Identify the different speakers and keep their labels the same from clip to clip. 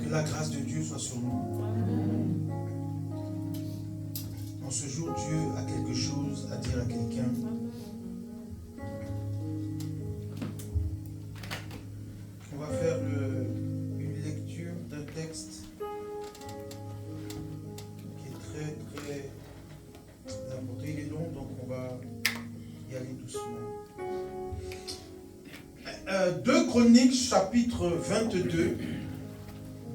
Speaker 1: Que la grâce de Dieu soit sur nous. En ce jour, Dieu a quelque chose à dire à quelqu'un. On va faire une lecture d'un texte qui est très important. Il est long, donc on va y aller doucement. 2 Chroniques chapitre 22.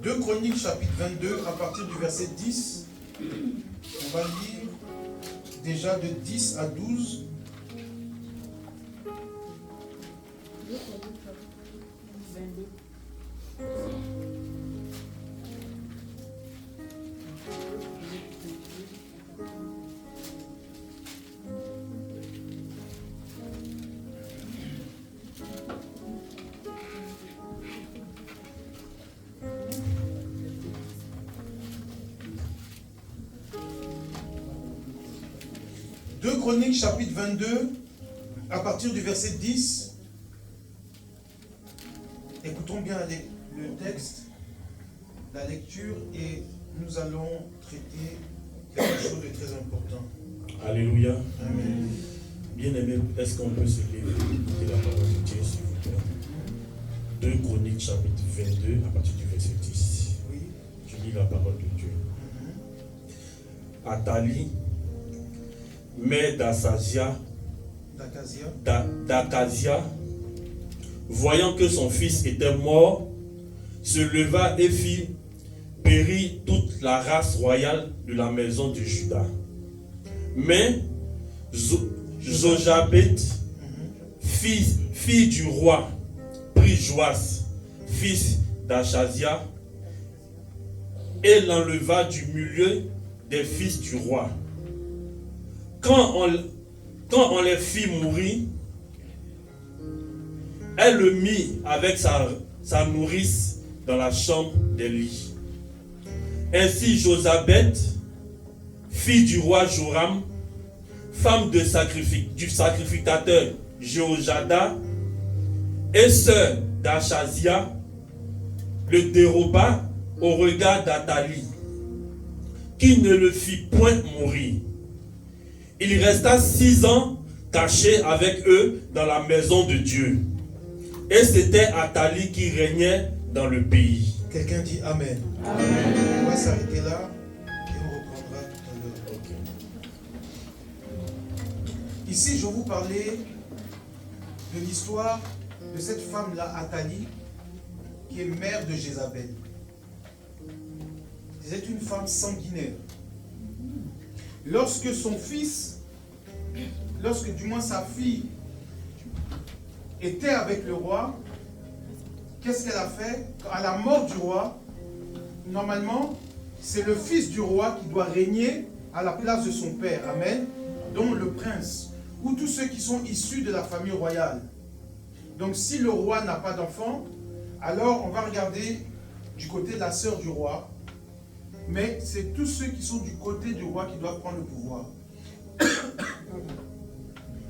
Speaker 1: 2 Chroniques chapitre 22 à partir du verset 10. On va lire déjà de 10 à 12. Chroniques chapitre 22 à partir du verset 10. Écoutons bien le texte, la lecture, et nous allons traiter quelque chose de très important.
Speaker 2: Alléluia.
Speaker 1: Amen.
Speaker 2: Bien-aimé, est-ce qu'on peut se lever et écouter la parole de Dieu, s'il vous plaît? 2 Chroniques chapitre 22 à partir du verset 10.
Speaker 1: Oui.
Speaker 2: Je lis la parole de Dieu. Athalie, mère d'Acasia, voyant que son fils était mort, se leva et fit périr toute la race royale de la maison de Juda. Mais Jojabed, fille du roi, prit Joas, fils d'Achasia, et l'enleva du milieu des fils du roi. Quand on les fit mourir, elle le mit avec sa nourrice dans la chambre des lits. Ainsi Josabeth, fille du roi Joram, femme du sacrificateur Jéhojada et sœur d'Achasia, le déroba au regard d'Athalie, qui ne le fit point mourir. Il resta 6 ans caché avec eux dans la maison de Dieu. Et c'était Athalie qui régnait dans le pays.
Speaker 1: Quelqu'un dit Amen. Amen. On va s'arrêter là et on reprendra tout à l'heure.
Speaker 2: Okay.
Speaker 1: Ici, je vais vous parler de l'histoire de cette femme-là, Athalie, qui est mère de Jézabel. C'est une femme sanguinaire. Lorsque son fils, du moins sa fille, était avec le roi, qu'est-ce qu'elle a fait? À la mort du roi, normalement, c'est le fils du roi qui doit régner à la place de son père. Amen. Donc le prince, ou tous ceux qui sont issus de la famille royale. Donc si le roi n'a pas d'enfant, alors on va regarder du côté de la sœur du roi. Mais c'est tous ceux qui sont du côté du roi qui doivent prendre le pouvoir.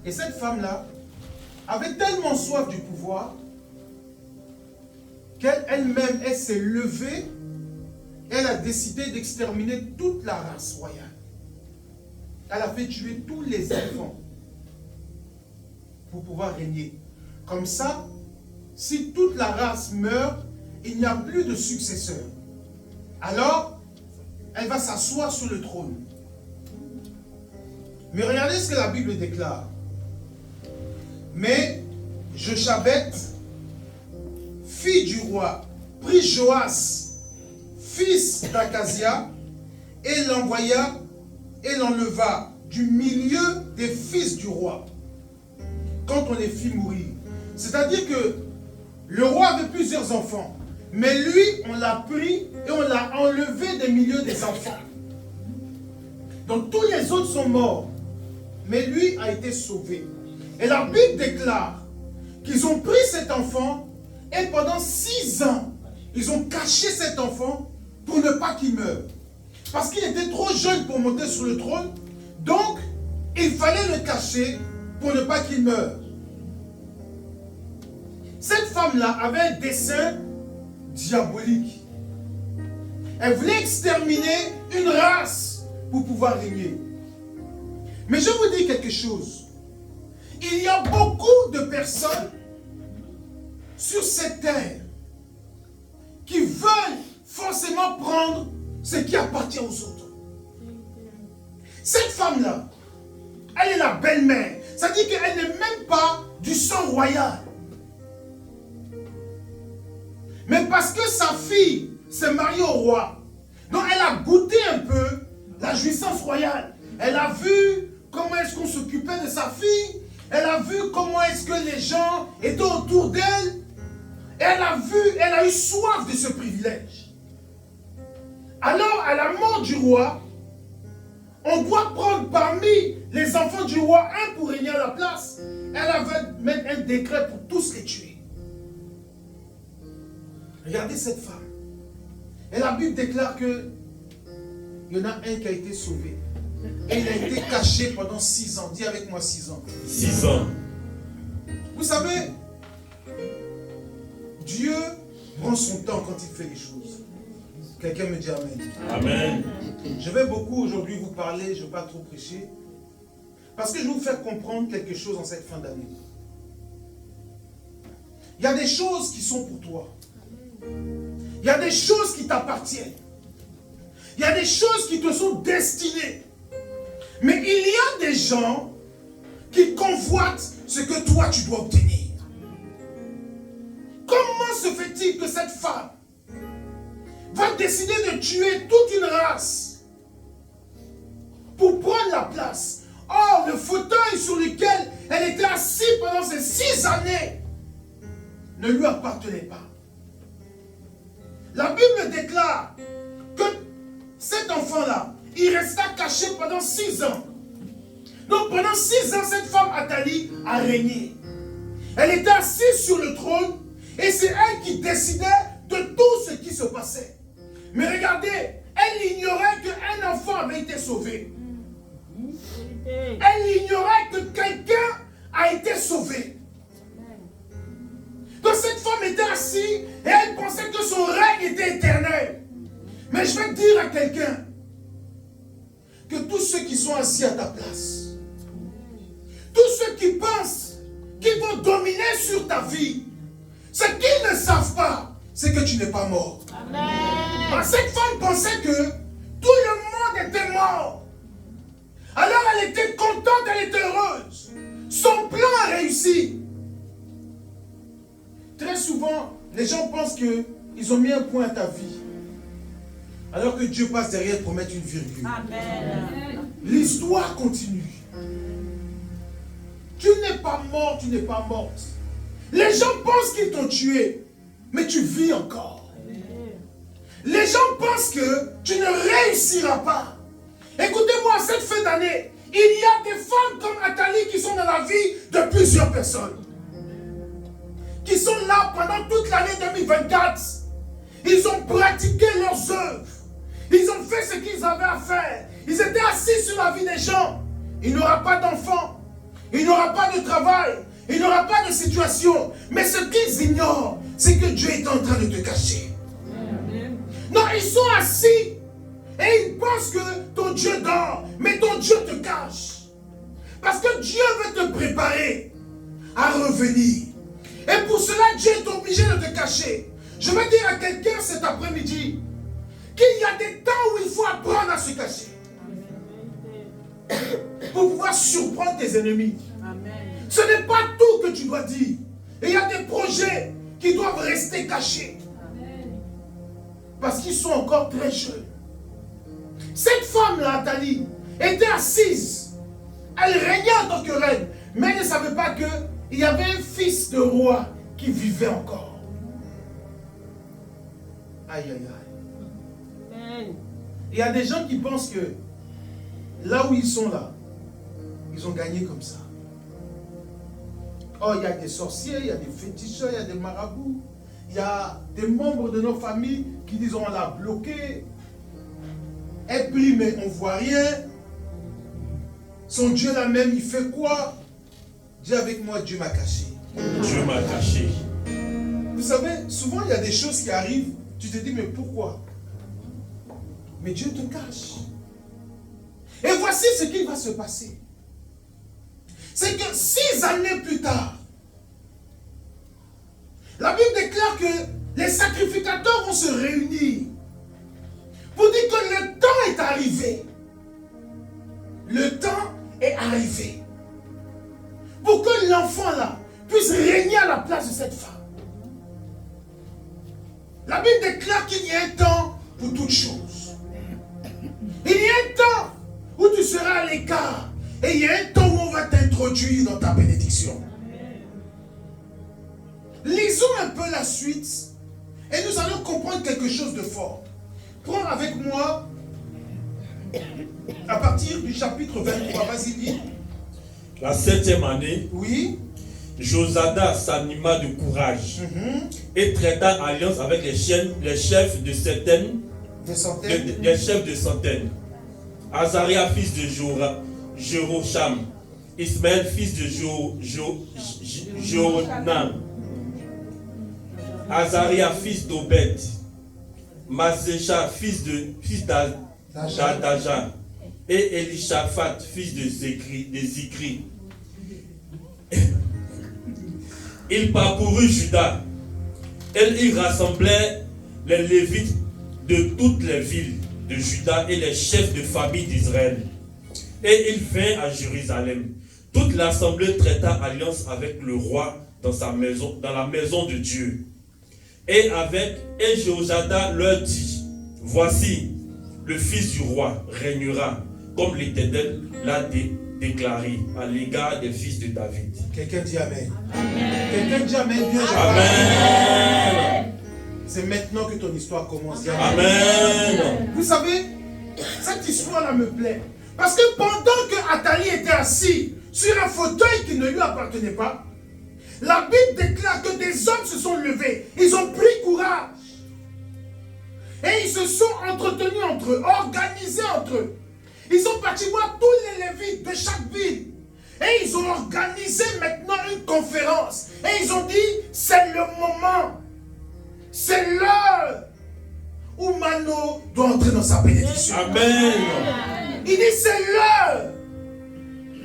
Speaker 1: Et cette femme-là avait tellement soif du pouvoir qu'elle-même, elle s'est levée, elle a décidé d'exterminer toute la race royale. Elle a fait tuer tous les enfants pour pouvoir régner. Comme ça, si toute la race meurt, il n'y a plus de successeur. Alors, elle va s'asseoir sur le trône. Mais regardez ce que la Bible déclare. Mais Jochabeth, fille du roi, prit Joas, fils d'Acasia, et l'envoya et l'enleva du milieu des fils du roi, quand on les fit mourir. C'est-à-dire que le roi avait plusieurs enfants, mais lui, on l'a pris et on l'a enlevé des milieux des enfants. Donc tous les autres sont morts, mais lui a été sauvé. Et la Bible déclare qu'ils ont pris cet enfant et pendant 6 ans, ils ont caché cet enfant pour ne pas qu'il meure. Parce qu'il était trop jeune pour monter sur le trône, donc il fallait le cacher pour ne pas qu'il meure. Cette femme-là avait un dessein diabolique. Elle voulait exterminer une race pour pouvoir régner. Mais je vous dis quelque chose. Il y a beaucoup de personnes sur cette terre qui veulent forcément prendre ce qui appartient aux autres. Cette femme-là, elle est la belle-mère. Ça dit qu'elle n'est même pas du sang royal. Mais parce que sa fille s'est mariée au roi, donc elle a goûté un peu la jouissance royale. Elle a vu comment est-ce qu'on s'occupait de sa fille. Elle a vu comment est-ce que les gens étaient autour d'elle. Elle a eu soif de ce privilège. Alors, à la mort du roi, on doit prendre parmi les enfants du roi un pour régner à la place. Elle avait mettre un décret pour tous les tuer. Regardez cette femme. Et la Bible déclare que il y en a un qui a été sauvé. Et il a été caché pendant 6 ans. Dis avec moi 6 ans.
Speaker 2: 6 ans.
Speaker 1: Vous savez, Dieu prend son temps quand il fait les choses. Quelqu'un me dit Amen.
Speaker 2: Amen.
Speaker 1: Je vais beaucoup aujourd'hui vous parler, je ne vais pas trop prêcher. Parce que je vais vous faire comprendre quelque chose en cette fin d'année. Il y a des choses qui sont pour toi. Il y a des choses qui t'appartiennent. Il y a des choses qui te sont destinées. Mais il y a des gens qui convoitent ce que toi tu dois obtenir. Comment se fait-il que cette femme va décider de tuer toute une race pour prendre la place? Or, le fauteuil sur lequel elle était assise pendant ces 6 années ne lui appartenait pas. La Bible déclare que cet enfant-là, il resta caché pendant 6 ans. Donc pendant 6 ans, cette femme Athalie a régné. Elle était assise sur le trône et c'est elle qui décidait de tout ce qui se passait. Mais regardez, elle ignorait qu'un enfant avait été sauvé. Elle ignorait que quelqu'un a été sauvé. Donc cette femme était assise et elle pensait que son règne était éternel. Mais je vais dire à quelqu'un que tous ceux qui sont assis à ta place, tous ceux qui pensent qu'ils vont dominer sur ta vie, ce qu'ils ne savent pas, c'est que tu n'es pas mort. Amen. Cette femme pensait que tout le monde était mort. Alors elle était contente, elle était heureuse. Son plan a réussi. Très souvent, les gens pensent qu'ils ont mis un point à ta vie. Alors que Dieu passe derrière pour mettre une virgule. Amen. L'histoire continue. Tu n'es pas mort, tu n'es pas morte. Les gens pensent qu'ils t'ont tué, mais tu vis encore. Les gens pensent que tu ne réussiras pas. Écoutez-moi, cette fin d'année, il y a des femmes comme Athalie qui sont dans la vie de plusieurs personnes. Qui sont là pendant toute l'année 2024. Ils ont pratiqué leurs œuvres. Ils ont fait ce qu'ils avaient à faire. Ils étaient assis sur la vie des gens. Il n'y aura pas d'enfants. Il n'y aura pas de travail. Il n'y aura pas de situation. Mais ce qu'ils ignorent, c'est que Dieu est en train de te cacher. Non, ils sont assis et ils pensent que ton Dieu dort. Mais ton Dieu te cache. Parce que Dieu veut te préparer à revenir. Et pour cela, Dieu est obligé de te cacher. Je veux dire à quelqu'un cet après-midi qu'il y a des temps où il faut apprendre à se cacher. Pour pouvoir surprendre tes ennemis. Amen. Ce n'est pas tout que tu dois dire. Et il y a des projets qui doivent rester cachés. Amen. Parce qu'ils sont encore très jeunes. Cette femme-là, Athalie, était assise. Elle régnait en tant que reine. Mais elle ne savait pas qu'il y avait un fils de roi qui vivait encore. Aïe, aïe, aïe. Amen. Il y a des gens qui pensent que là où ils sont là, ils ont gagné comme ça. Oh, il y a des sorciers, il y a des féticheurs, il y a des marabouts. Il y a des membres de nos familles qui disent on l'a bloqué. Elle prie mais on ne voit rien. Son Dieu là même, il fait quoi? Dis avec moi, Dieu m'a caché.
Speaker 2: Dieu m'a caché.
Speaker 1: Vous savez, souvent il y a des choses qui arrivent. Tu te dis mais pourquoi? Mais Dieu te cache. Et voici ce qui va se passer. C'est que 6 années plus tard, la Bible déclare que les sacrificateurs vont se réunir pour dire que le temps est arrivé. Le temps est arrivé. Pour que l'enfant là puisse régner à la place de cette femme. La Bible déclare qu'il y a un temps pour toutes choses. Il y a un temps où tu seras à l'écart. Et il y a un temps où on va t'introduire dans ta bénédiction. Lisons un peu la suite et nous allons comprendre quelque chose de fort. Prends avec moi à partir du chapitre 23. Vas-y, dis.
Speaker 2: La 7e année,
Speaker 1: Oui.
Speaker 2: Josada s'anima de courage et traita alliance avec les chefs de certaines,
Speaker 1: Des centaines.
Speaker 2: les chefs de centaines. Azaria, fils de Jerocham, Ismaël, fils de Johanan, Azaria, fils d'Obed, Masécha, fils d'Adaja, et Elishaphat, fils de Zikri. Il parcourut Juda. Et il rassemblait les Lévites de toutes les villes de Juda et les chefs de famille d'Israël. Et il vint à Jérusalem. Toute l'assemblée traita alliance avec le roi dans sa maison, dans la maison de Dieu. Et Jéhoiada leur dit, voici, le fils du roi régnera, comme l'Éternel l'a déclaré à l'égard des fils de David.
Speaker 1: Quelqu'un dit Amen. Quelqu'un dit Amen. Bien,
Speaker 2: Amen.
Speaker 1: C'est maintenant que ton histoire commence.
Speaker 2: Amen.
Speaker 1: Vous savez, cette histoire-là me plaît. Parce que pendant que Athalie était assis sur un fauteuil qui ne lui appartenait pas, la Bible déclare que des hommes se sont levés. Ils ont pris courage. Et ils se sont entretenus entre eux, organisés entre eux. Ils sont partis voir tous les Lévites de chaque ville. Et ils ont organisé maintenant une conférence. Et ils ont dit, c'est le moment. C'est l'heure où Mano doit entrer dans sa bénédiction.
Speaker 2: Amen.
Speaker 1: Il dit, c'est l'heure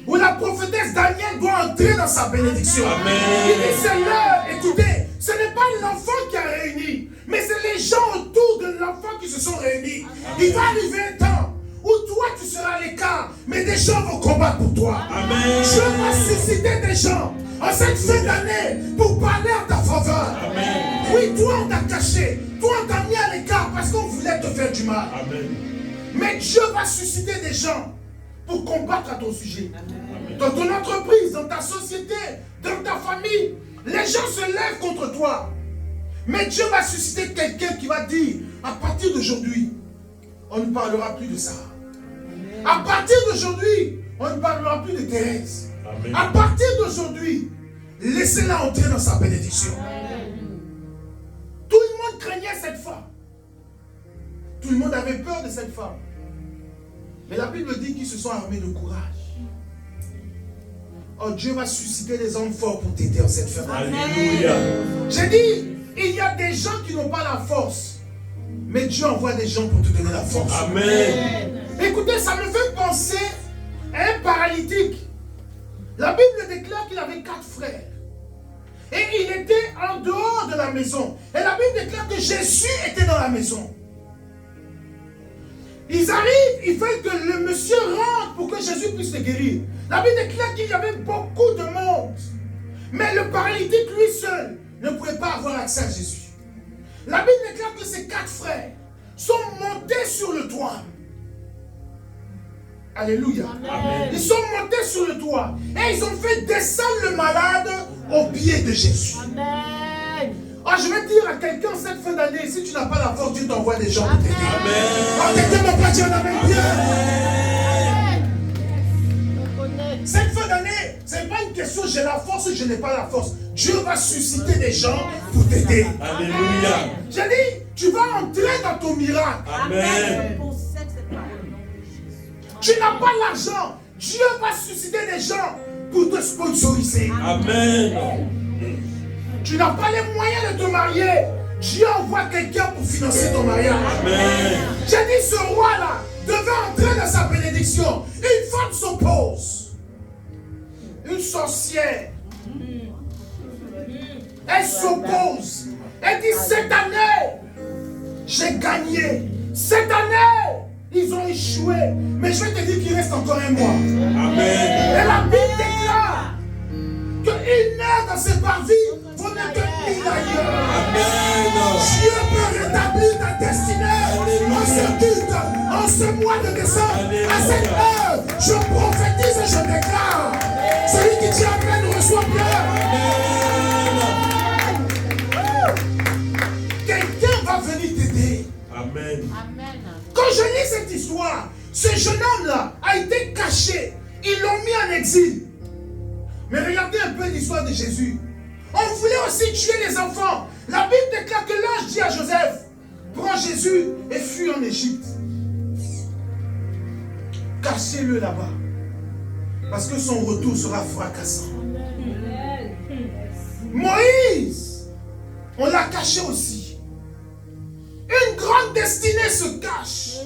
Speaker 1: où la prophétesse Daniel doit entrer dans sa bénédiction.
Speaker 2: Amen.
Speaker 1: Il dit, c'est l'heure. Écoutez, ce n'est pas l'enfant qui a réuni, mais c'est les gens autour de l'enfant qui se sont réunis. Amen. Il va arriver un temps où toi tu seras à l'écart, mais des gens vont combattre pour toi.
Speaker 2: Amen.
Speaker 1: Je vais susciter des gens en cette fin d'année pour parler en ta faveur.
Speaker 2: Amen.
Speaker 1: Oui, toi on t'a caché, toi on t'a mis à l'écart parce qu'on voulait te faire du mal.
Speaker 2: Amen.
Speaker 1: Mais Dieu va susciter des gens pour combattre à ton sujet.
Speaker 2: Amen.
Speaker 1: Dans ton entreprise, dans ta société, dans ta famille, les gens se lèvent contre toi. Mais Dieu va susciter quelqu'un qui va dire, à partir d'aujourd'hui, on ne parlera plus de ça. À partir d'aujourd'hui, on ne parlera plus de Thérèse.
Speaker 2: Amen.
Speaker 1: À partir d'aujourd'hui, laissez-la entrer dans sa bénédiction. Tout le monde craignait cette femme. Tout le monde avait peur de cette femme. Mais la Bible dit qu'ils se sont armés de courage. Oh, Dieu va susciter des hommes forts pour t'aider en cette fin.
Speaker 2: Alléluia.
Speaker 1: J'ai dit, il y a des gens qui n'ont pas la force. Mais Dieu envoie des gens pour te donner la force.
Speaker 2: Amen.
Speaker 1: Écoutez, ça me fait penser à un paralytique. La Bible déclare qu'il avait 4 frères. Et il était en dehors de la maison. Et la Bible déclare que Jésus était dans la maison. Ils arrivent, ils veulent que le monsieur rentre pour que Jésus puisse le guérir. La Bible déclare qu'il y avait beaucoup de monde. Mais le paralytique, lui seul, ne pouvait pas avoir accès à Jésus. La Bible déclare que ces 4 frères sont montés sur le toit. Alléluia.
Speaker 2: Amen.
Speaker 1: Ils sont montés sur le toit. Et ils ont fait descendre le malade au pied de Jésus.
Speaker 3: Amen.
Speaker 1: Ah, je vais dire à quelqu'un cette fin d'année, si tu n'as pas la force, Dieu t'envoie des gens pour t'aider.
Speaker 2: Amen.
Speaker 1: Ah, quelqu'un m'a pas dit un amen bien. Cette fin d'année, ce n'est pas une question j'ai la force ou je n'ai pas la force. Dieu va susciter des gens pour t'aider.
Speaker 2: Alléluia.
Speaker 1: J'ai dit, tu vas entrer dans ton miracle.
Speaker 2: Amen.
Speaker 1: Tu n'as pas l'argent. Dieu va susciter des gens pour te sponsoriser.
Speaker 2: Amen.
Speaker 1: Tu n'as pas les moyens de te marier. Dieu envoie quelqu'un pour financer ton mariage.
Speaker 2: Amen.
Speaker 1: J'ai dit, ce roi-là devait entrer dans sa bénédiction. Une femme s'oppose. Une sorcière. Elle s'oppose. Elle dit, cette année, j'ai gagné. Cette année, ils ont échoué. Mais je vais te dire qu'il reste encore un mois.
Speaker 2: Amen.
Speaker 1: Et la Bible déclare qu'une heure dans ce parvis vaut mieux que 1000 ailleurs.
Speaker 2: Amen.
Speaker 1: Dieu peut rétablir ta destinée en ce culte, en ce mois de décembre. À cette heure, je prophétise et je déclare. Celui qui dit Amen reçoit bien. Quelqu'un va venir t'aider.
Speaker 2: Amen.
Speaker 1: Quand je lis cette histoire, ce jeune homme-là a été caché. Ils l'ont mis en exil. Mais regardez un peu l'histoire de Jésus. On voulait aussi tuer les enfants. La Bible déclare que l'ange dit à Joseph, prends Jésus et fuis en Égypte. Cachez-le là-bas. Parce que son retour sera fracassant. Moïse, on l'a caché aussi. Une grande destinée se cache.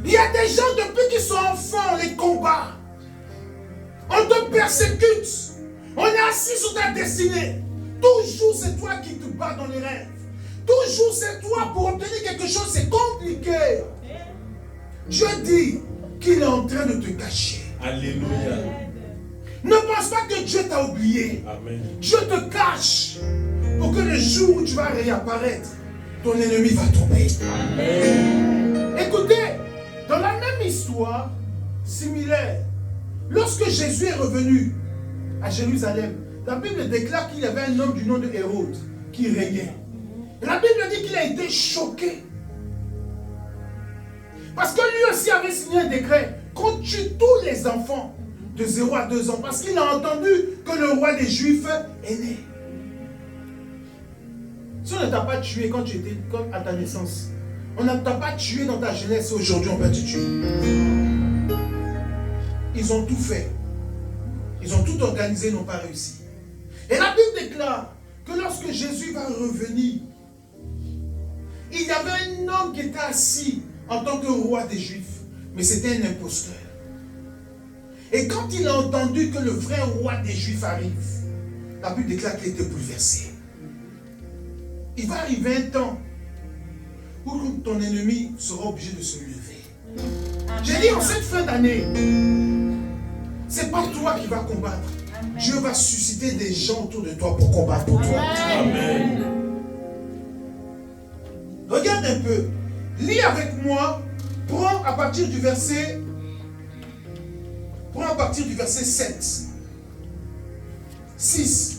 Speaker 1: Il y a des gens depuis qu'ils sont enfants, on les combat. On te persécute. On est assis sur ta destinée. Toujours c'est toi qui te bats dans les rêves. Toujours c'est toi pour obtenir quelque chose, c'est compliqué. Dieu dit qu'il est en train de te cacher.
Speaker 2: Alléluia.
Speaker 1: Ne pense pas que Dieu t'a oublié.
Speaker 2: Amen.
Speaker 1: Dieu te cache pour que le jour où tu vas réapparaître, ton ennemi va tomber.
Speaker 2: Amen.
Speaker 1: Écoutez, dans la même histoire similaire, lorsque Jésus est revenu à Jérusalem, la Bible déclare qu'il y avait un homme du nom de Hérode qui régnait. La Bible dit qu'il a été choqué. Parce que lui aussi avait signé un décret qu'on tue tous les enfants de 0 à 2 ans. Parce qu'il a entendu que le roi des Juifs est né. Si on ne t'a pas tué quand tu étais comme à ta naissance, on ne t'a pas tué dans ta jeunesse et aujourd'hui on va te tuer. Ils ont tout fait. Ils ont tout organisé, ils n'ont pas réussi. Et la Bible déclare que lorsque Jésus va revenir, il y avait un homme qui était assis en tant que roi des Juifs, mais c'était un imposteur. Et quand il a entendu que le vrai roi des Juifs arrive, la Bible déclare qu'il était bouleversé. Il va arriver un temps où ton ennemi sera obligé de se lever. J'ai dit en cette fin d'année, c'est pas toi qui vas combattre. Amen. Dieu va susciter des gens autour de toi pour combattre pour toi.
Speaker 2: Amen.
Speaker 1: Regarde un peu. Lis avec moi. Prends à partir du verset 7. 6.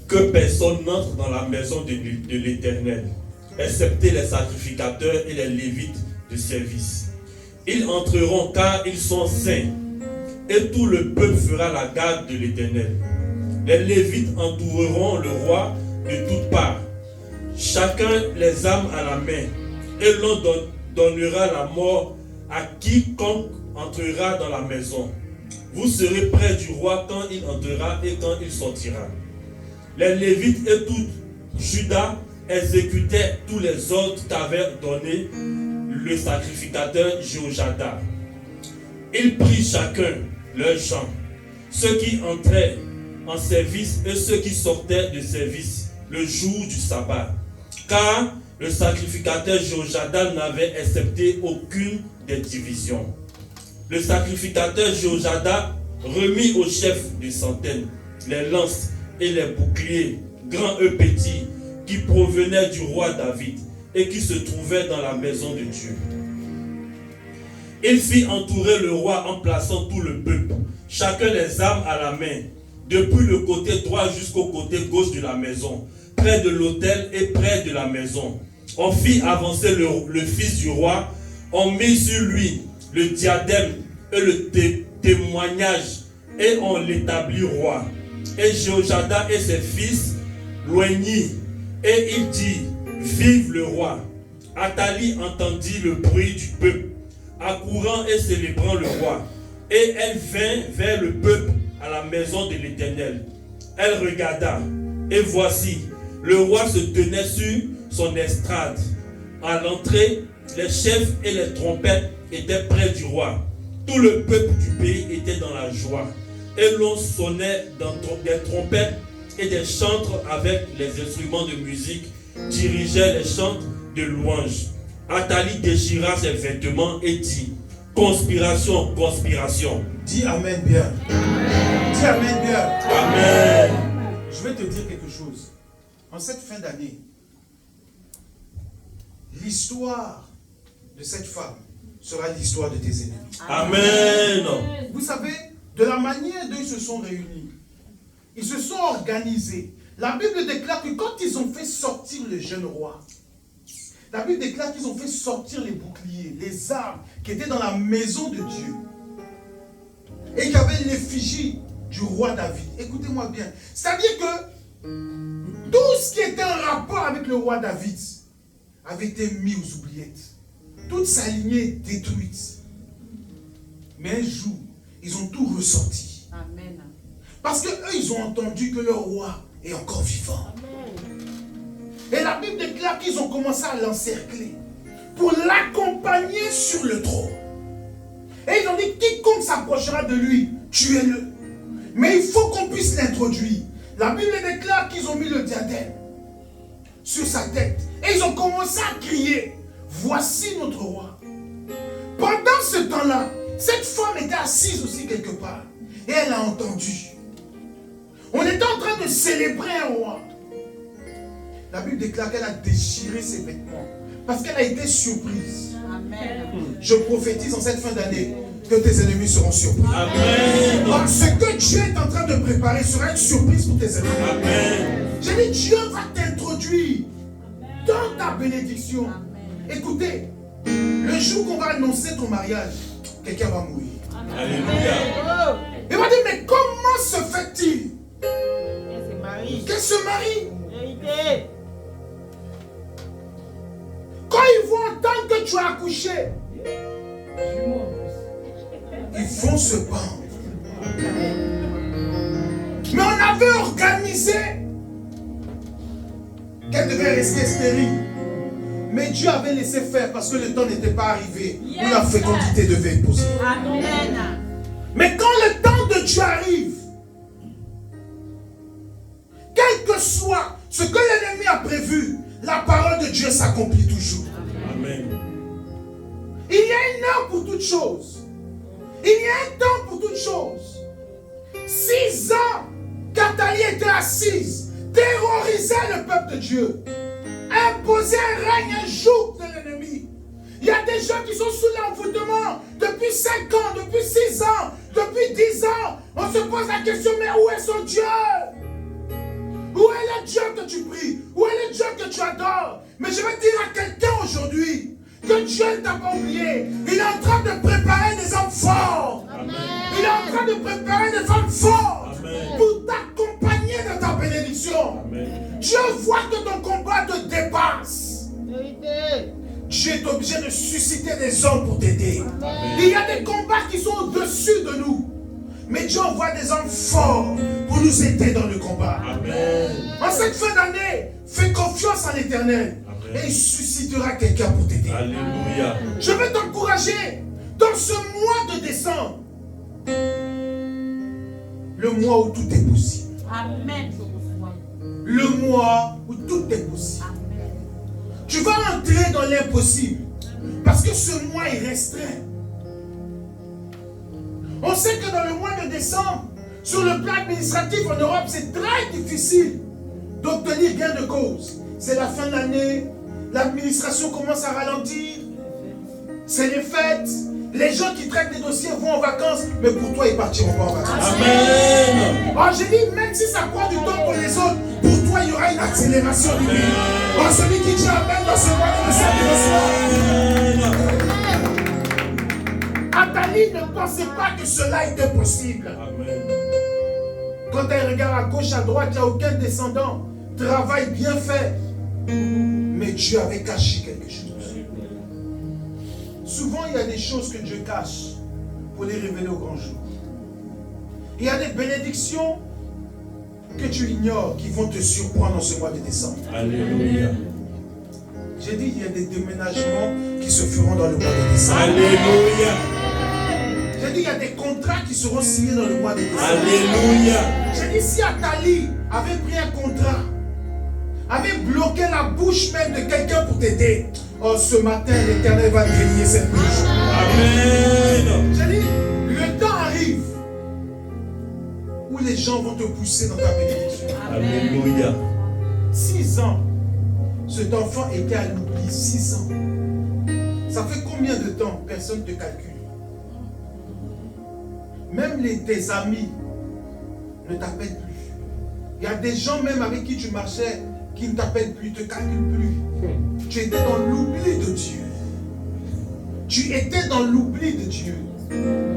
Speaker 2: Que personne n'entre dans la maison de l'Éternel, excepté les sacrificateurs et les lévites de service. Ils entreront car ils sont saints, et tout le peuple fera la garde de l'Éternel. Les Lévites entoureront le roi de toutes parts, chacun les armes à la main, et l'on donnera la mort à quiconque entrera dans la maison. Vous serez près du roi quand il entrera et quand il sortira. Les Lévites et tout Juda exécutaient tous les ordres qu'avait donné le sacrificateur Jéhoiada. Ils prirent chacun leur champ, ceux qui entraient en service et ceux qui sortaient de service le jour du sabbat, car le sacrificateur Jéhoiada n'avait accepté aucune des divisions. Le sacrificateur Jéhoiada remit au chef de centaines les lances et les boucliers, grands et petits, qui provenaient du roi David et qui se trouvaient dans la maison de Dieu. Il fit entourer le roi en plaçant tout le peuple, chacun les armes à la main, depuis le côté droit jusqu'au côté gauche de la maison, près de l'autel et près de la maison. On fit avancer le fils du roi, on mit sur lui le diadème et le témoignage, et on l'établit roi. Et Jéhoiada et ses fils loignirent, et il dit, vive le roi. Athalie entendit le bruit du peuple, accourant et célébrant le roi. Et elle vint vers le peuple à la maison de l'Éternel. Elle regarda, Et voici, le roi se tenait sur son estrade. À l'entrée, les chefs et les trompettes étaient près du roi. Tout le peuple du pays était dans la joie. Et l'on sonnait des trompettes et des chantres avec les instruments de musique, dirigeaient les chants de louange. Athalie déchira ses vêtements et dit: conspiration, conspiration.
Speaker 1: Dis Amen bien. Dis Amen bien.
Speaker 2: Amen.
Speaker 1: Je vais te dire quelque chose. En cette fin d'année, l'histoire de cette femme sera l'histoire de tes ennemis.
Speaker 2: Amen.
Speaker 1: Vous savez, de la manière dont ils se sont réunis, ils se sont organisés. La Bible déclare que quand ils ont fait sortir le jeune roi, la Bible déclare qu'ils ont fait sortir les boucliers, les armes qui étaient dans la maison de Dieu. Et qu'il y avait l'effigie du roi David. Écoutez-moi bien. C'est-à-dire que tout ce qui était en rapport avec le roi David avait été mis aux oubliettes. Toute sa lignée détruite. Mais un jour, ils ont tout ressorti.
Speaker 3: Amen.
Speaker 1: Parce qu'eux, ils ont entendu que le roi est encore vivant. Et la Bible déclare qu'ils ont commencé à l'encercler pour l'accompagner sur le trône. Et ils ont dit, quiconque s'approchera de lui, tuez-le. Mais il faut qu'on puisse l'introduire. La Bible déclare qu'ils ont mis le diadème sur sa tête. Et ils ont commencé à crier, voici notre roi. Pendant ce temps-là, cette femme était assise aussi quelque part. Et elle a entendu. On était en train de célébrer un roi. La Bible déclare qu'elle a déchiré ses vêtements parce qu'elle a été surprise.
Speaker 3: Amen.
Speaker 1: Je prophétise en cette fin d'année que tes ennemis seront surpris.
Speaker 2: Amen.
Speaker 1: Donc, ce que Dieu est en train de préparer sera une surprise pour tes ennemis.
Speaker 2: Amen.
Speaker 1: J'ai dit, Dieu va t'introduire dans ta bénédiction.
Speaker 3: Amen.
Speaker 1: Écoutez, le jour qu'on va annoncer ton mariage, quelqu'un va mourir.
Speaker 2: Alléluia.
Speaker 1: Il va dire, mais comment se fait-il
Speaker 3: Elle se marie.
Speaker 1: qu'elle se marie?
Speaker 3: Vérité.
Speaker 1: Quand ils vont entendre que tu as accouché, ils vont se pendre. Mais on avait organisé qu'elle devait rester stérile. Mais Dieu avait laissé faire parce que le temps n'était pas arrivé où la fécondité devait être possible.
Speaker 3: Amen.
Speaker 1: Mais quand le temps de Dieu arrive, quel que soit ce que l'ennemi a prévu, la parole de Dieu s'accomplit toujours.
Speaker 2: Amen.
Speaker 1: Il y a une heure pour toute chose. Il y a un temps pour toute chose. 6 ans qu'Athalie était assise, terrorisait le peuple de Dieu, imposait un règne, un joug de l'ennemi. Il y a des gens qui sont sous l'envoûtement depuis 5 ans, depuis 6 ans, depuis 10 ans. On se pose la question, mais où est son Dieu? Où est le Dieu que tu pries? Où est le Dieu que tu adores? Mais je vais dire à quelqu'un aujourd'hui que Dieu ne t'a pas oublié. Il est en train de préparer des hommes forts.
Speaker 3: Amen.
Speaker 1: Il est en train de préparer des femmes fortes
Speaker 2: Amen.
Speaker 1: pour t'accompagner dans ta bénédiction.
Speaker 2: Amen.
Speaker 1: Dieu voit que ton combat te dépasse.
Speaker 3: Vérité.
Speaker 1: Dieu est obligé de susciter des hommes pour t'aider.
Speaker 3: Amen.
Speaker 1: Il y a des combats qui sont au-dessus de nous. Mais Dieu envoie des hommes forts pour nous aider dans le combat.
Speaker 2: Amen.
Speaker 1: En cette fin d'année, fais confiance en l'Éternel.
Speaker 2: Amen.
Speaker 1: Et il suscitera quelqu'un pour t'aider.
Speaker 2: Alléluia.
Speaker 1: Je vais t'encourager dans ce mois de décembre. Le mois où tout est possible.
Speaker 3: Amen. Je reçois.
Speaker 1: Le mois où tout est possible.
Speaker 3: Amen.
Speaker 1: Tu vas entrer dans l'impossible. Parce que ce mois est restreint. On sait que dans le mois de décembre, sur le plan administratif en Europe, c'est très difficile d'obtenir gain de cause. C'est la fin de l'année, l'administration commence à ralentir, c'est les fêtes, les gens qui traitent des dossiers vont en vacances, mais pour toi, ils partiront pas en vacances.
Speaker 2: Amen.
Speaker 1: Oh, j'ai dit, même si ça prend du temps pour les autres, pour toi, il y aura une accélération du vie. Oh, celui qui dit Amen dans ce mois de décembre,
Speaker 2: Amen.
Speaker 1: Athalie ne pensait pas que cela était possible.
Speaker 2: Amen.
Speaker 1: Quand elle regarde à gauche, à droite, il n'y a aucun descendant. Travail bien fait. Mais Dieu avait caché quelque chose. Souvent, il y a des choses que Dieu cache pour les révéler au grand jour. Il y a des bénédictions que tu ignores qui vont te surprendre en ce mois de décembre.
Speaker 2: Alléluia.
Speaker 1: J'ai dit, il y a des déménagements qui se feront dans le mois de décembre.
Speaker 2: Alléluia.
Speaker 1: J'ai dit, il y a des contrats qui seront signés dans le mois de décembre.
Speaker 2: Alléluia.
Speaker 1: J'ai dit, si Atali avait pris un contrat, avait bloqué la bouche même de quelqu'un pour t'aider, oh, ce matin, l'Éternel va griller cette bouche.
Speaker 2: Amen.
Speaker 1: J'ai dit, le temps arrive où les gens vont te pousser dans ta bénédiction.
Speaker 2: Alléluia.
Speaker 1: 6 ans. Cet enfant était à l'oubli. 6 ans. Ça fait combien de temps? Personne ne te calcule. Même tes amis ne t'appellent plus. Il y a des gens même avec qui tu marchais qui ne t'appellent plus, ne te calculent plus. Tu étais dans l'oubli de Dieu. Tu étais dans l'oubli de Dieu.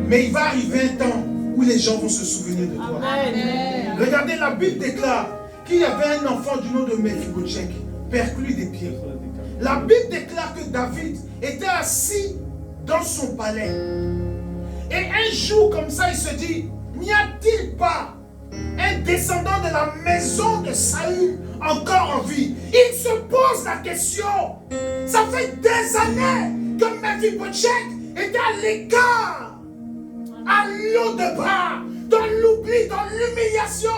Speaker 1: Mais il va arriver un temps où les gens vont se souvenir de toi.
Speaker 3: Amen.
Speaker 1: Regardez, la Bible déclare qu'il y avait un enfant du nom de Mephibosheth, perclus des pieds. La Bible déclare que David était assis dans son palais. Et un jour comme ça, il se dit, n'y a-t-il pas un descendant de la maison de Saül encore en vie? Il se pose la question. Ça fait des années que Mephibosheth était à l'écart, à l'eau de bras, dans l'oubli, dans l'humiliation.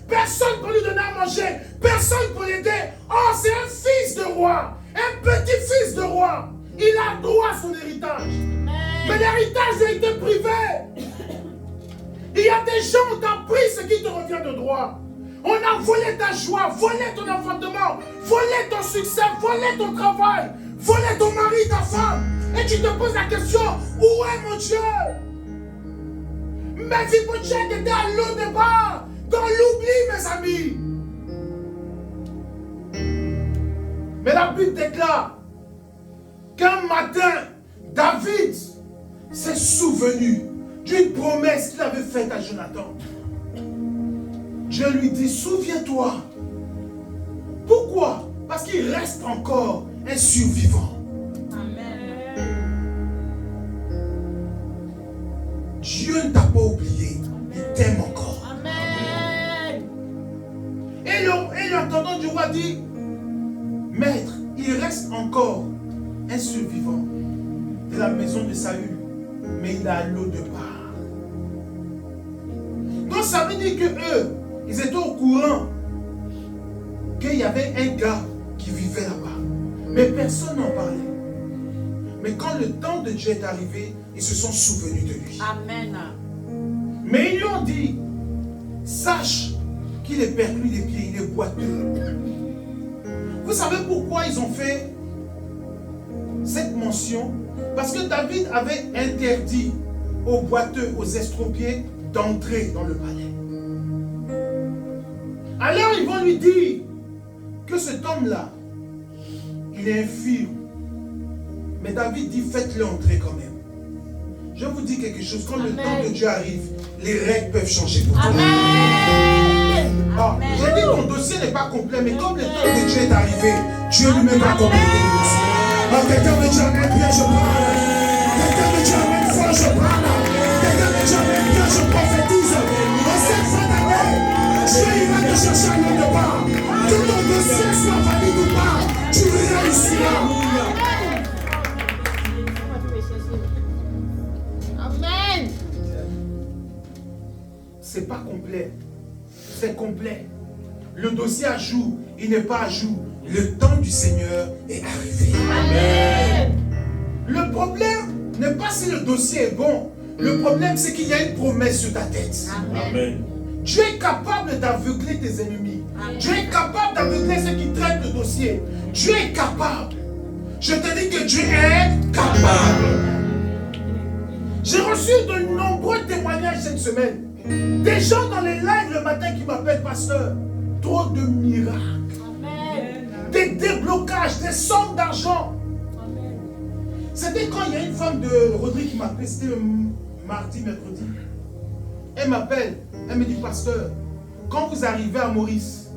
Speaker 1: Personne pour lui donner à manger, personne pour l'aider. Oh, c'est un fils de roi, un petit-fils de roi. Il a droit à son héritage. Mais l'héritage a été privé. Il y a des gens qui t'ont pris ce qui te revient de droit. On a volé ta joie, volé ton enfantement, volé ton succès, volé ton travail, volé ton mari, ta femme. Et tu te poses la question, où est mon Dieu? Mephibosheth était à l'eau de bas, dans l'oubli, mes amis. Mais la Bible déclare qu'un matin, David s'est souvenu d'une promesse qu'il avait faite à Jonathan. Dieu lui dit, souviens-toi. Pourquoi? Parce qu'il reste encore un survivant. Dieu ne t'a pas oublié, il t'aime encore.
Speaker 3: Amen.
Speaker 1: Et l'intendant du roi dit, maître, il reste encore un survivant de la maison de Saül, mais il a l'eau de part. Donc ça veut dire que eux, ils étaient au courant qu'il y avait un gars qui vivait là-bas, mais personne n'en parlait. Mais quand le temps de Dieu est arrivé, ils se sont souvenus de lui.
Speaker 3: Amen.
Speaker 1: Mais ils lui ont dit, sache qu'il est perclus des pieds, il est boiteux. Vous savez pourquoi ils ont fait cette mention? Parce que David avait interdit aux boiteux, aux estropiés d'entrer dans le palais. Alors ils vont lui dire que cet homme-là, il est infirme. Mais David dit, faites-le entrer quand même. Je vous dis quelque chose, quand le temps de Dieu arrive, les règles peuvent changer pour toi.
Speaker 3: Amen.
Speaker 1: Ah, j'ai dit ton dossier n'est pas complet, mais comme le temps de Dieu est arrivé, Dieu lui-même va compléter le dossier. Ah, quelqu'un me dit amen, bien je parle. Quelqu'un me dit amen, fort je parle. Quelqu'un me dit amen, bien je prophétise. En cette fin d'année, Dieu ira te chercher à l'autre part. Que ton dossier soit valide ou pas, tu réussiras.
Speaker 3: Amen.
Speaker 1: C'est pas complet. C'est complet. Le dossier à jour, il n'est pas à jour. Le temps du Seigneur est arrivé.
Speaker 3: Amen.
Speaker 1: Le problème n'est pas si le dossier est bon. Le problème, c'est qu'il y a une promesse sur ta tête.
Speaker 2: Amen.
Speaker 1: Dieu est capable d'aveugler tes ennemis.
Speaker 3: Amen.
Speaker 1: Dieu est capable d'aveugler ceux qui traitent le dossier. Dieu est capable. Je te dis que Dieu est capable. J'ai reçu de nombreux témoignages cette semaine. Des gens dans les lives le matin qui m'appellent pasteur. Trop de miracles.
Speaker 3: Amen.
Speaker 1: Des déblocages, des sommes d'argent.
Speaker 3: Amen.
Speaker 1: C'était quand il y a une femme de Rodrigue qui m'appelait, c'était mardi, mercredi. Elle m'appelle, elle me dit, pasteur, quand vous arrivez à Maurice,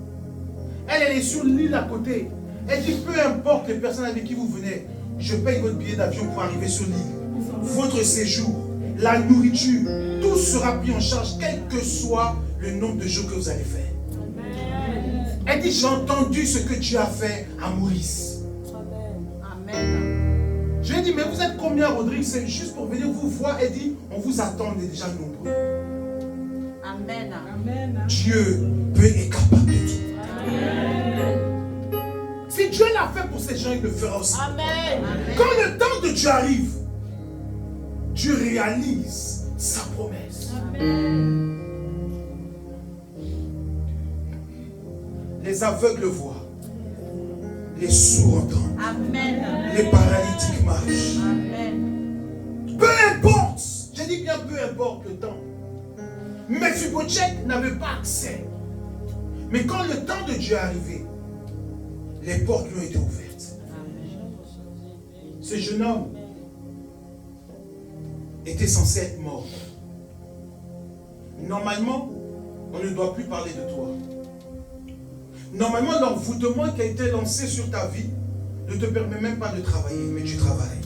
Speaker 1: elle est sur l'île à côté. Elle dit, peu importe les personnes avec qui vous venez, je paye votre billet d'avion pour arriver sur l'île. Votre séjour, la nourriture, tout sera pris en charge, quel que soit le nombre de jours que vous allez faire. Elle dit, j'ai entendu ce que Dieu a fait à Maurice.
Speaker 3: Amen.
Speaker 1: Je lui ai dit, mais vous êtes combien, Rodrigue? C'est juste pour venir vous voir. Elle dit, on vous attend, on est déjà nombreux.
Speaker 3: Amen.
Speaker 4: Amen.
Speaker 1: Dieu peut et capable de tout.
Speaker 3: Amen.
Speaker 1: Si Dieu l'a fait pour ces gens, il le fera aussi.
Speaker 3: Amen.
Speaker 1: Quand le temps de Dieu arrive, Dieu réalise sa promesse.
Speaker 3: Amen.
Speaker 1: Les aveugles voient, les sourds entendent,
Speaker 3: Amen.
Speaker 1: les paralytiques marchent.
Speaker 3: Amen.
Speaker 1: Peu importe, j'ai dit bien peu importe le temps. Mephibosheth n'avait pas accès. Mais quand le temps de Dieu est arrivé, les portes lui ont été ouvertes. Ce jeune homme était censé être mort. Normalement, on ne doit plus parler de toi. Normalement, l'envoûtement qui a été lancé sur ta vie ne te permet même pas de travailler, mais tu travailles.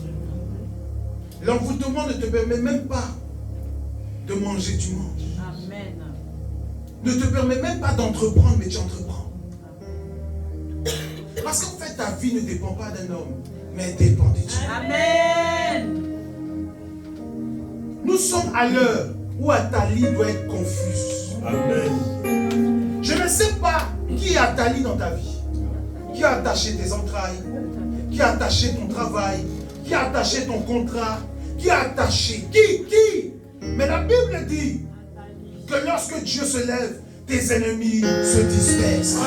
Speaker 1: L'envoûtement ne te permet même pas de manger, tu manges.
Speaker 3: Amen.
Speaker 1: Ne te permet même pas d'entreprendre, mais tu entreprends. Parce qu'en fait, ta vie ne dépend pas d'un homme, mais elle dépend de Dieu.
Speaker 3: Amen.
Speaker 1: Nous sommes à l'heure où Athalie doit être confuse.
Speaker 2: Amen.
Speaker 1: Je ne sais pas qui est Athalie dans ta vie. Qui a attaché tes entrailles, qui a attaché ton travail, qui a attaché ton contrat, qui a attaché, qui? Mais la Bible dit que lorsque Dieu se lève, tes ennemis se dispersent.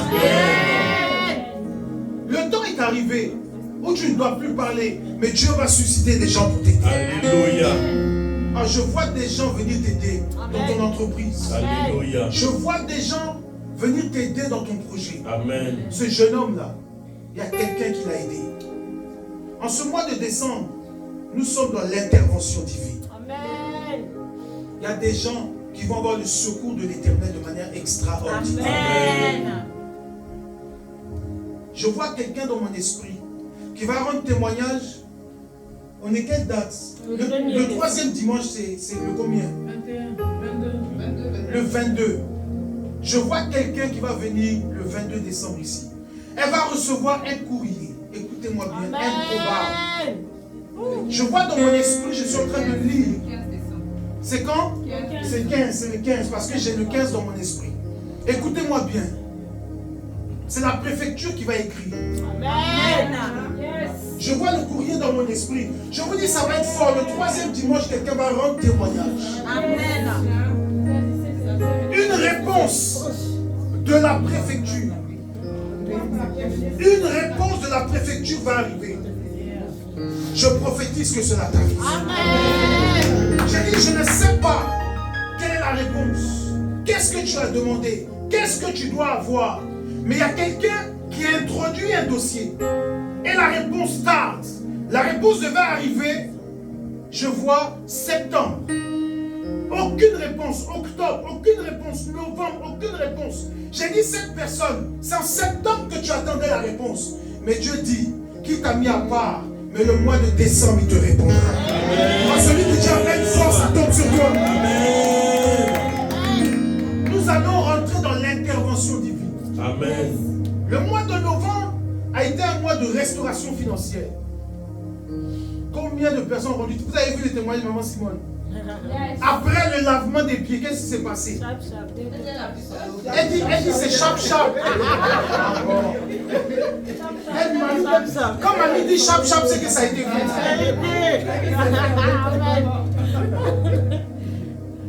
Speaker 1: Le temps est arrivé où tu ne dois plus parler, mais Dieu va susciter des gens pour t'aider.
Speaker 2: Alléluia.
Speaker 1: Ah, je vois des gens venir t'aider dans ton entreprise.
Speaker 2: Alléluia.
Speaker 1: Je vois des gens venir t'aider dans ton projet.
Speaker 2: Amen.
Speaker 1: Ce jeune homme-là, il y a quelqu'un qui l'a aidé. En ce mois de décembre, nous sommes dans l'intervention divine.
Speaker 3: Amen.
Speaker 1: Il y a des gens qui vont avoir le secours de l'Éternel de manière extraordinaire.
Speaker 3: Amen.
Speaker 1: Je vois quelqu'un dans mon esprit qui va rendre témoignage. On est quelle date? Le troisième dimanche, c'est le combien?
Speaker 4: 21, 22.
Speaker 1: Le 22. Je vois quelqu'un qui va venir le 22 décembre ici. Elle va recevoir un courrier. Écoutez-moi bien, improbable.
Speaker 3: Amen.
Speaker 1: Je vois dans mon esprit, je suis en train de lire. C'est quand? C'est le 15, parce que j'ai le 15 dans mon esprit. Écoutez-moi bien. C'est la préfecture qui va écrire.
Speaker 3: Amen.
Speaker 1: Je vois le courrier dans mon esprit. Je vous dis, ça va être fort. Le troisième dimanche, quelqu'un va rendre témoignage.
Speaker 3: Amen.
Speaker 1: Une réponse de la préfecture. Une réponse de la préfecture va arriver. Je prophétise que cela t'arrive.
Speaker 3: Amen.
Speaker 1: J'ai dit, je ne sais pas quelle est la réponse. Qu'est-ce que tu as demandé? Qu'est-ce que tu dois avoir? Mais il y a quelqu'un qui a introduit un dossier. Et la réponse tarde. La réponse devait arriver, je vois, septembre. Aucune réponse. Octobre, aucune réponse. Novembre, aucune réponse. J'ai dit, cette personne, c'est en septembre que tu attendais la réponse. Mais Dieu dit, qui t'a mis à part, mais le mois de décembre, il te répondra. Quand celui qui dit Amen, force, ça tombe sur toi.
Speaker 2: Amen.
Speaker 1: Nous allons rentrer dans l'intervention divine.
Speaker 2: Amen.
Speaker 1: Le mois de novembre a été un mois de restauration financière. Combien de personnes ont rendu? Vous avez vu les témoignages de Maman Simone? Après le lavement des pieds, qu'est-ce qui s'est passé? Elle dit c'est chap. Comme Mamie dit chap, c'est que ça a été fait.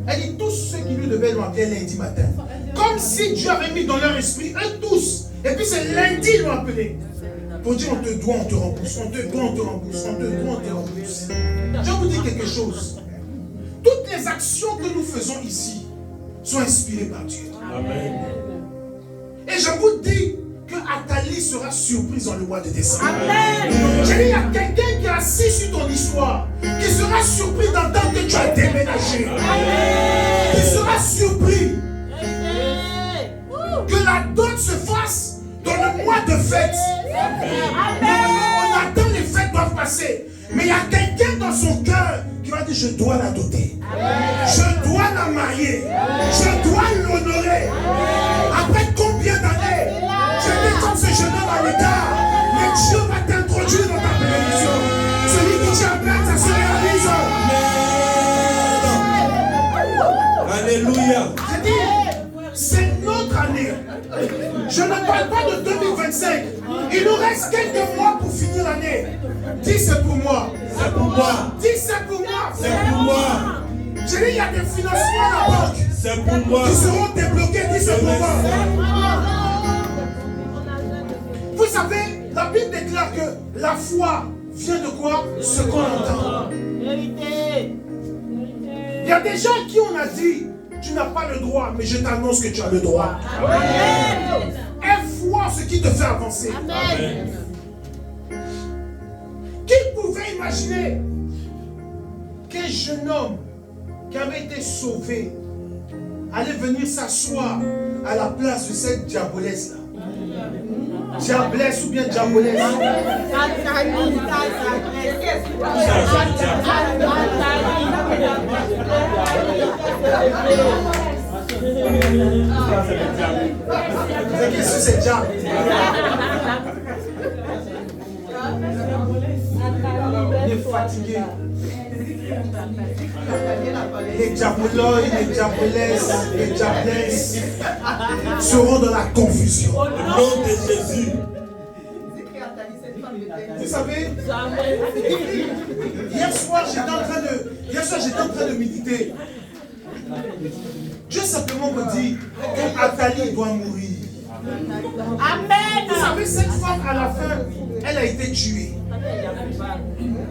Speaker 1: Elle dit tous ceux qui lui devaient l'appeler lundi matin. Comme si Dieu avait mis dans leur esprit, eux tous. Et puis c'est lundi, ils l'ont appelé. Pour dire on te doit, on te rembourse. On te doit, on te rembourse. On te doit, on te rembourse. Je vais vous dire quelque chose. Toutes les actions que nous faisons ici sont inspirées par Dieu.
Speaker 2: Amen.
Speaker 1: Et je vous dis que Athalie sera surprise dans le mois de décembre.
Speaker 3: Amen.
Speaker 1: J'ai dit, il y a quelqu'un qui est assis sur ton histoire, qui sera surpris d'entendre que tu as déménagé. Qui sera surpris que la dot se fasse dans le mois de fête. Normalement, on attend les fêtes doivent passer. Mais il y a quelqu'un dans son cœur qui va dire, je dois la doter. Je dois la marier. Je dois l'honorer. Après combien d'années Il nous reste quelques mois pour finir l'année. Dis c'est pour moi.
Speaker 2: C'est pour moi.
Speaker 1: Dis c'est pour moi.
Speaker 2: C'est pour moi.
Speaker 1: J'ai dit il y a des financements à la banque
Speaker 2: C'est pour moi.
Speaker 1: qui seront débloqués. Dis c'est pour moi. Vous savez, la Bible déclare que la foi vient de quoi? Ce qu'on entend. Il y a des gens à qui on a dit, tu n'as pas le droit, mais je t'annonce que tu as le droit. Aie foi en ce qui te fait avancer.
Speaker 2: Amen.
Speaker 1: Qui pouvait imaginer qu'un jeune homme qui avait été sauvé allait venir s'asseoir à la place de cette diabolesse-là? Diablesse ou bien diabolesse? C'est qui sur ces diables? Il est fatigué. Les diaboloi, les diabolesses, les diablesses seront dans la confusion.
Speaker 2: Au nom de Jésus.
Speaker 1: Vous savez, hier soir j'étais en train de méditer. Dieu simplement me dit qu'Athalie doit mourir.
Speaker 3: Amen.
Speaker 1: Vous savez, cette femme à la fin, elle a été tuée.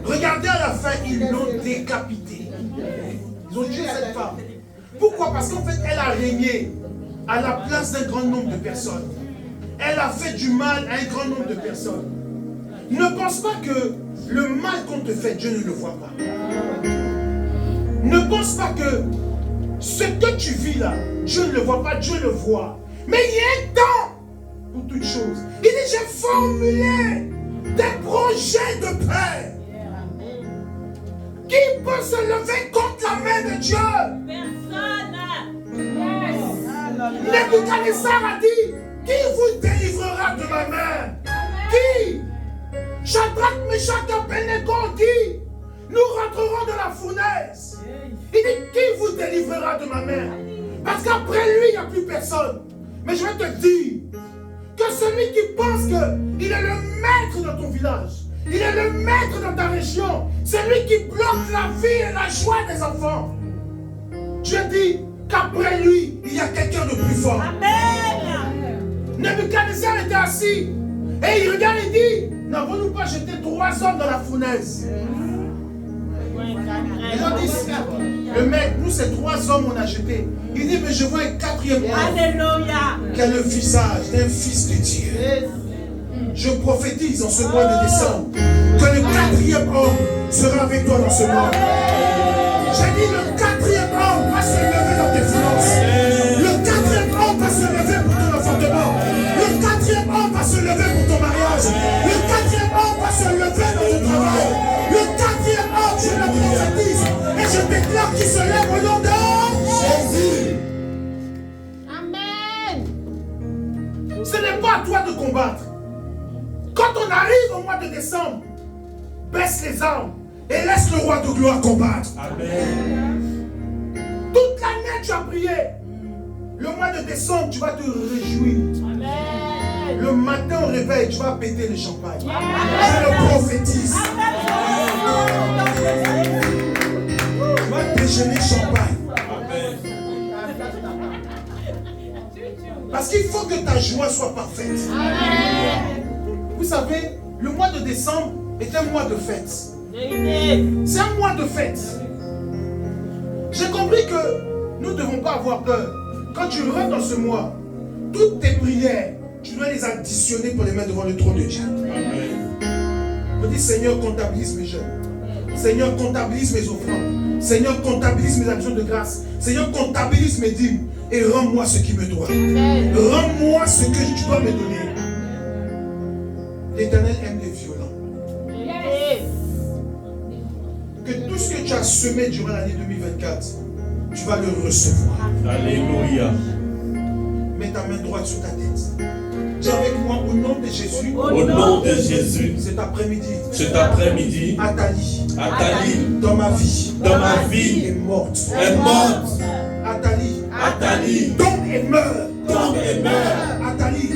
Speaker 1: Regardez à la fin, ils l'ont décapitée. Ils ont tué cette femme. Pourquoi? Parce qu'en fait, elle a régné à la place d'un grand nombre de personnes. Elle a fait du mal à un grand nombre de personnes. Ne pense pas que le mal qu'on te fait, Dieu ne le voit pas. Ne pense pas que ce que tu vis là, Dieu ne le voit pas, Dieu le voit. Mais il y a un temps pour toute chose. Il dit, j'ai formulé des projets de paix. Qui peut se lever contre la main de Dieu? Nebuchadnezzar a dit, qui vous délivrera de ma main? Qui? Shadrach, Meshach et Abednego dit, nous rentrerons dans la fournaise. Il dit, qui vous délivrera de ma main? Parce qu'après lui, il n'y a plus personne. Mais je vais te dire que celui qui pense qu'il est le maître dans ton village, il est le maître dans ta région, c'est lui qui bloque la vie et la joie des enfants. Dieu dit qu'après lui, il y a quelqu'un de plus fort.
Speaker 3: Amen.
Speaker 1: Nebuchadnezzar était assis et il regarde et dit, n'avons-nous pas jeté 3 hommes dans la fournaise? Ils ont dit, le mec, nous ces 3 hommes on a jeté. Il dit, mais je vois un 4e homme
Speaker 3: Alléluia.
Speaker 1: qui a le visage d'un fils de Dieu. Je prophétise en ce mois de décembre que le 4e homme sera avec toi dans ce mois. J'ai dit, le 4e homme va se lever dans tes finances. Le 4e homme va se lever pour ton enfantement. Le 4e homme va se lever pour ton mariage. Le 4e homme va se lever dans ton travail. Le 4e homme, je le prophétise et je déclare qu'il se lève au nom de Jésus.
Speaker 3: Amen.
Speaker 1: Ce n'est pas à toi de combattre. Quand on arrive au mois de décembre, baisse les armes et laisse le roi de gloire combattre.
Speaker 2: Amen.
Speaker 1: Toute l'année tu as prié. Le mois de décembre, tu vas te réjouir.
Speaker 3: Amen.
Speaker 1: Le matin au réveil, tu vas péter le champagne. Je le prophétise. Tu vas déjeuner champagne.
Speaker 2: Amen.
Speaker 1: Parce qu'il faut que ta joie soit parfaite. Vous savez, le mois de décembre est un mois de fête. C'est un mois de fête. J'ai compris que nous ne devons pas avoir peur. Quand tu rentres dans ce mois, toutes tes prières, tu dois les additionner pour les mettre devant le trône de Dieu. On dit, Seigneur, comptabilise mes jeûnes. Seigneur, comptabilise mes offrandes. Seigneur, comptabilise mes actions de grâce. Seigneur, comptabilise mes dîmes. Et rends-moi ce qui me doit. Rends-moi ce que tu dois me donner. L'Éternel aime les violents. Que tout ce que tu as semé durant l'année 2024, tu vas le recevoir.
Speaker 2: Alléluia.
Speaker 1: Mets ta main droite sur ta tête. Dis avec moi au nom de Jésus.
Speaker 2: Au nom de Jésus.
Speaker 1: Cet après-midi.
Speaker 2: Cet après-midi.
Speaker 1: Athalie. Dans ma vie.
Speaker 2: Est
Speaker 1: morte.
Speaker 2: Athalie.
Speaker 1: Tombe et meurt.
Speaker 2: Tombe et meurt.
Speaker 1: Athalie.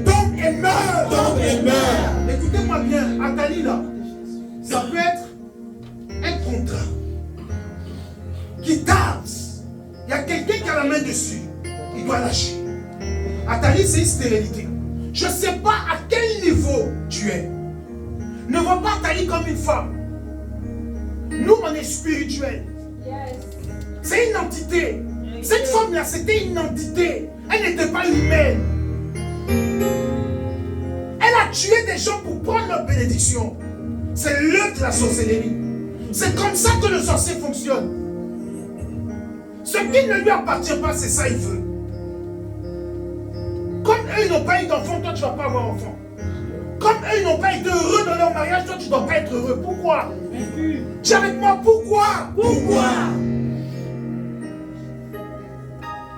Speaker 1: Tombe et meurt. meurt.
Speaker 2: tombe et meurt.
Speaker 1: Écoutez-moi bien, Athalie là, ça peut être un contrat qui tarde. Il y a quelqu'un qui a la main dessus. Il doit lâcher. Athalie, c'est une stérilité. Je ne sais pas à quel niveau tu es. Ne vois pas Athalie comme une femme. Nous, on est spirituel. C'est une entité. Cette femme-là, c'était une entité. Elle n'était pas humaine. Elle a tué des gens pour prendre leur bénédiction. C'est l'œuvre de la sorcellerie. C'est comme ça que le sorcier fonctionne. Ce qui ne lui appartient pas, c'est ça qu'il veut. Comme eux, ils n'ont pas eu d'enfant, toi, tu ne vas pas avoir d'enfant. Comme eux, ils n'ont pas été heureux dans leur mariage, toi, tu ne dois pas être heureux. Pourquoi? Dis avec moi, pourquoi?
Speaker 2: Pourquoi?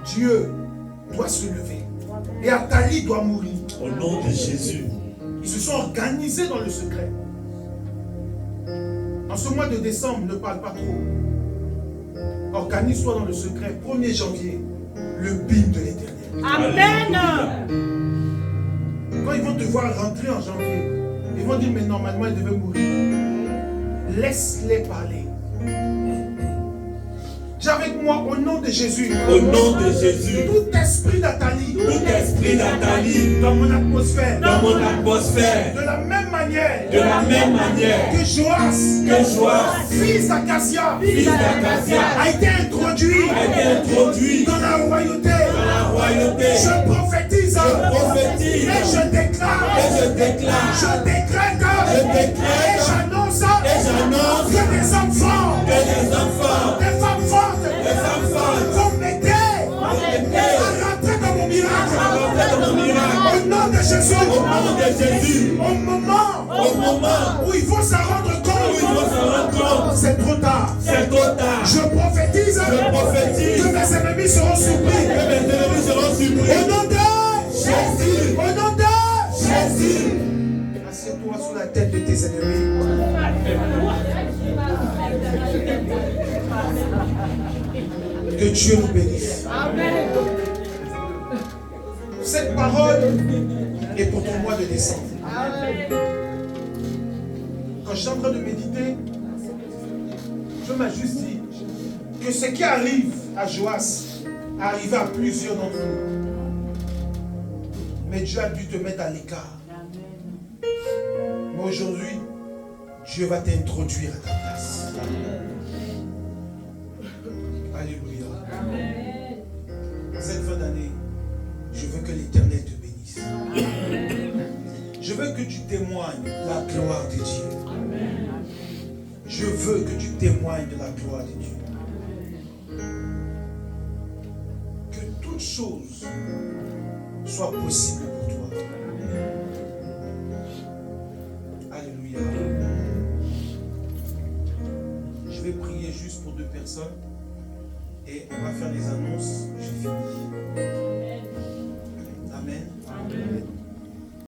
Speaker 1: Dieu doit se lever. Et Athalie doit mourir.
Speaker 2: Au nom de Jésus.
Speaker 1: Ils se sont organisés dans le secret. En ce mois de décembre, ne parle pas trop. Organise-toi dans le secret. 1er janvier, le bim de l'Éternel.
Speaker 3: Amen.
Speaker 1: Quand ils vont devoir rentrer en janvier, ils vont dire, mais normalement, ils devaient mourir. Laisse-les parler. Dis avec moi, au nom de Jésus.
Speaker 2: Au nom de Jésus.
Speaker 1: Tout esprit d'Athalie.
Speaker 2: Tout esprit d'Athalie.
Speaker 1: Dans mon atmosphère.
Speaker 2: Dans mon atmosphère.
Speaker 1: De la même manière.
Speaker 2: De la même manière.
Speaker 1: Que Joas.
Speaker 2: Fils
Speaker 1: d'Acacia.
Speaker 2: d'Acacia.
Speaker 1: A été introduit. Dans la royauté. Je prophétise. Et je déclare. Je décrète. Et j'annonce. Que des enfants. Des femmes fortes. Vont m'aider à rentrer dans mon miracle. Au nom de Jésus. Au moment où il faut s'en rendre compte. C'est trop tard. Je prophétise. Que mes ennemis seront surpris. Au nom de Jésus. Assieds-toi sous la tête de tes ennemis. Que Dieu nous bénisse.
Speaker 3: Amen.
Speaker 1: Cette parole est pour ton mois de décembre. Quand je suis en train de méditer, je m'ajuste dit que ce qui arrive à Joas arrive à plusieurs d'entre nous. Mais Dieu a dû te mettre à l'écart. Mais aujourd'hui, Dieu va t'introduire à ta place. Alléluia. Cette fin d'année, je veux que l'Éternel te bénisse. Je veux que tu témoignes la gloire de Dieu. Je veux que tu témoignes de la gloire de Dieu. Que toute chose soit possible pour toi. Alléluia. Je vais prier juste pour 2 personnes et on va faire les annonces. J'ai fini.